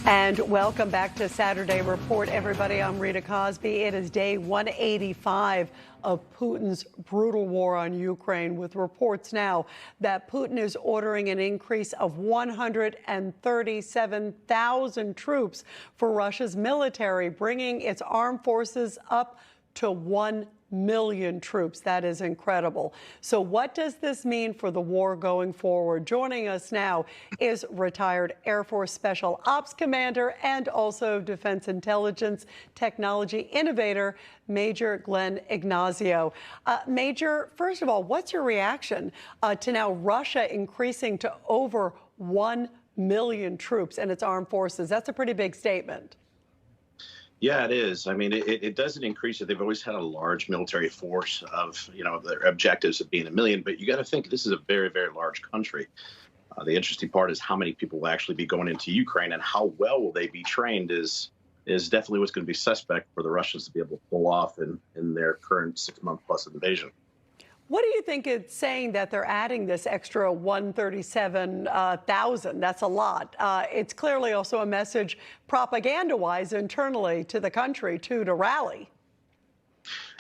And welcome back to Saturday Report, everybody. I'm Rita Cosby. It is day 185 of Putin's brutal war on Ukraine, with reports now that Putin is ordering an increase of 137,000 troops for Russia's military, bringing its armed forces up to 1 million troops. That is incredible. So what does this mean for the war going forward? Joining us now is retired Air Force Special Ops Commander and also Defense Intelligence Technology Innovator, Major Glenn Ignazio. Major, first of all, what's your reaction to now Russia increasing to over 1 million troops in its armed forces? That's a pretty big statement. Yeah, it is. I mean, it doesn't increase it. They've always had a large military force of, their objectives of being 1 million. But you got to think this is a very, very large country. The interesting part is how many people will actually be going into Ukraine and how well will they be trained is definitely what's going to be suspect for the Russians to be able to pull off in their current 6-month-plus invasion. What do you think it's saying that they're adding this extra 137,000? That's a lot. It's clearly also a message propaganda-wise internally to the country, too, to rally.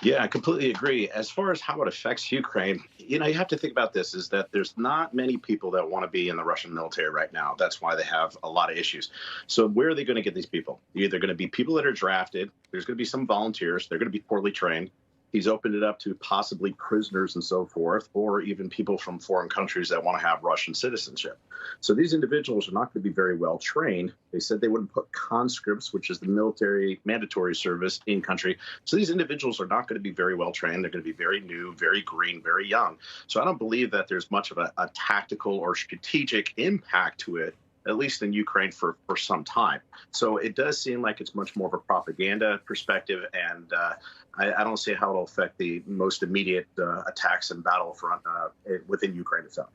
Yeah, I completely agree. As far as how it affects Ukraine, you have to think about this, is that there's not many people that want to be in the Russian military right now. That's why they have a lot of issues. So where are they going to get these people? They're either going to be people that are drafted. There's going to be some volunteers. They're going to be poorly trained. He's opened it up to possibly prisoners and so forth, or even people from foreign countries that want to have Russian citizenship. So these individuals are not going to be very well trained. They said they wouldn't put conscripts, which is the military mandatory service, in country. So these individuals are not going to be very well trained. They're going to be very new, very green, very young. So I don't believe that there's much of a tactical or strategic impact to it, at least in Ukraine for some time. So it does seem like it's much more of a propaganda perspective, and I don't see how it'll affect the most immediate attacks and battlefront within Ukraine itself.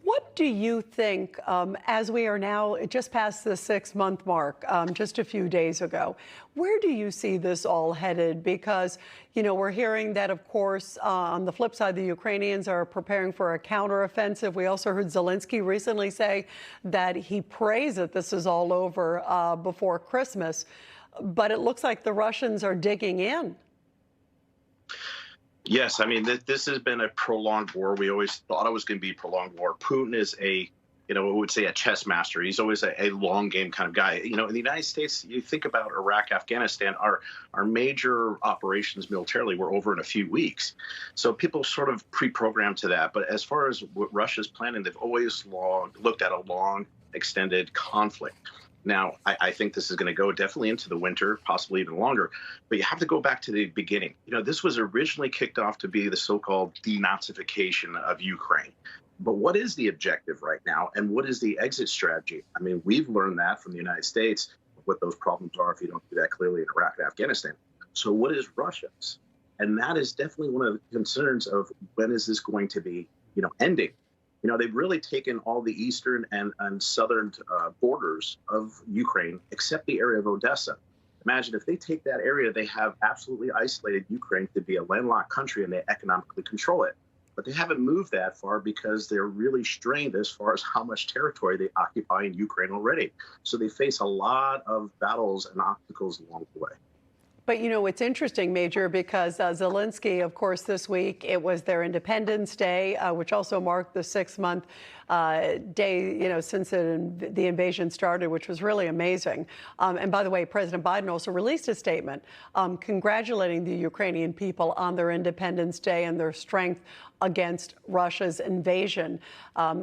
What do you think, as we are now just past the 6-month mark, just a few days ago, where do you see this all headed? Because, we're hearing that, of course, on the flip side, the Ukrainians are preparing for a counteroffensive. We also heard Zelensky recently say that he prays that this is all over before Christmas. But it looks like the Russians are digging in. Yes, I mean, this has been a prolonged war. We always thought it was going to be a prolonged war. Putin is we would say a chess master. He's always a long game kind of guy. In the United States, you think about Iraq, Afghanistan, our major operations militarily were over in a few weeks. So people sort of pre-programmed to that. But as far as what Russia's planning, they've always looked at a long, extended conflict. Now, I think this is going to go definitely into the winter, possibly even longer. But you have to go back to the beginning. This was originally kicked off to be the so-called denazification of Ukraine. But what is the objective right now? And what is the exit strategy? I mean, we've learned that from the United States, what those problems are if you don't do that clearly in Iraq and Afghanistan. So what is Russia's? And that is definitely one of the concerns of when is this going to be, ending. They've really taken all the eastern and southern borders of Ukraine, except the area of Odessa. Imagine if they take that area, they have absolutely isolated Ukraine to be a landlocked country, and they economically control it. But they haven't moved that far because they're really strained as far as how much territory they occupy in Ukraine already. So they face a lot of battles and obstacles along the way. But, it's interesting, Major, because Zelensky, of course, this week, it was their Independence Day, which also marked the 6-month day, since the invasion started, which was really amazing. And by the way, President Biden also released a statement congratulating the Ukrainian people on their Independence Day and their strength against Russia's invasion.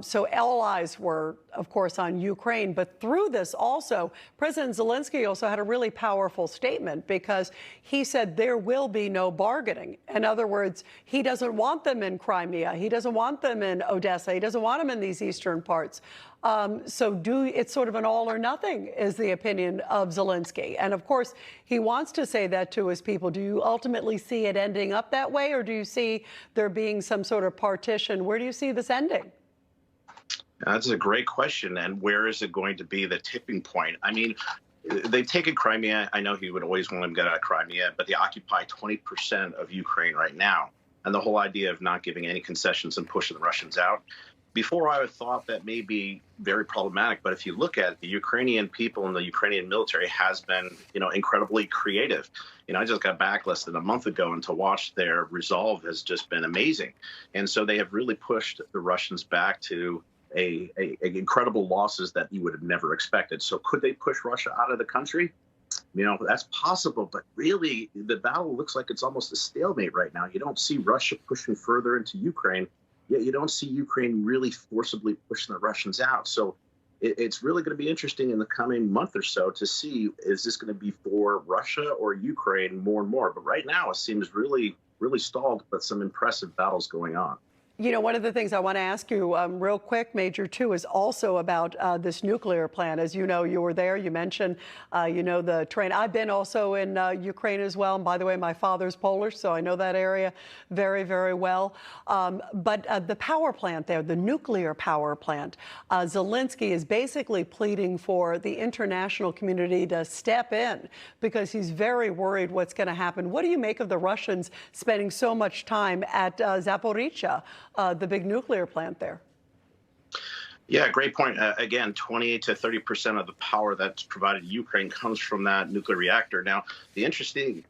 So all eyes were, of course, on Ukraine. But through this also, President Zelensky also had a really powerful statement, because he said there will be no bargaining. In other words, he doesn't want them in Crimea. He doesn't want them in Odessa. He doesn't want them in these eastern parts. It's sort of an all or nothing is the opinion of Zelensky. And of course, he wants to say that to his people. Do you ultimately see it ending up that way, or do you see there being some sort of partition? Where do you see this ending? That's a great question. And where is it going to be the tipping point? I mean, they've taken Crimea. I know he would always want them to get out of Crimea, but they occupy 20% of Ukraine right now. And the whole idea of not giving any concessions and pushing the Russians out, before I thought that may be very problematic, but if you look at it, the Ukrainian people and the Ukrainian military has been, incredibly creative. I just got back less than a month ago, and to watch their resolve has just been amazing. And so they have really pushed the Russians back to a incredible losses that you would have never expected. So could they push Russia out of the country? That's possible, but really the battle looks like it's almost a stalemate right now. You don't see Russia pushing further into Ukraine, yet you don't see Ukraine really forcibly pushing the Russians out. So it's really going to be interesting in the coming month or so to see, is this going to be for Russia or Ukraine more and more? But right now it seems really, really stalled, but some impressive battles going on. One of the things I want to ask you real quick, Major, too, is also about this nuclear plant. As you know, you were there. You mentioned, the train. I've been also in Ukraine as well. And by the way, my father's Polish, so I know that area very, very well. But the power plant there, the nuclear power plant, Zelensky is basically pleading for the international community to step in because he's very worried what's going to happen. What do you make of the Russians spending so much time at Zaporizhzhia? The big nuclear plant there? Yeah, great point. Again, 28 to 30% of the power that's provided to Ukraine comes from that nuclear reactor. Now, the interesting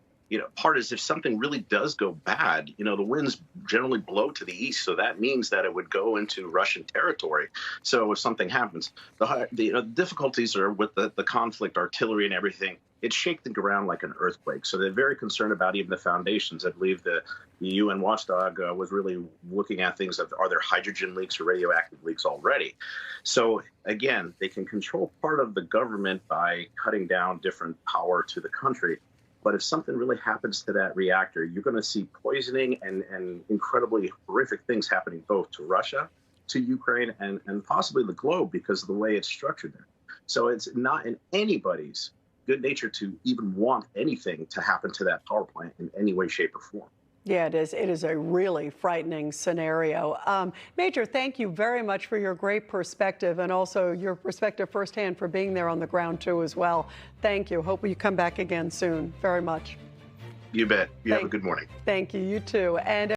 part is if something really does go bad, the winds generally blow to the east. So that means that it would go into Russian territory. So if something happens, the difficulties are with the conflict, artillery and everything. It's shaking the ground like an earthquake. So they're very concerned about even the foundations. I believe the UN watchdog was really looking at things of, are there hydrogen leaks or radioactive leaks already? So again, they can control part of the government by cutting down different power to the country. But if something really happens to that reactor, you're going to see poisoning and incredibly horrific things happening both to Russia, to Ukraine, and possibly the globe because of the way it's structured there. So it's not in anybody's good nature to even want anything to happen to that power plant in any way, shape, or form. Yeah, it is. It is a really frightening scenario. Major, thank you very much for your great perspective and also your perspective firsthand for being there on the ground, too, as well. Thank you. Hope you come back again soon. Very much. You bet. You have a good morning. Thank you. You too. And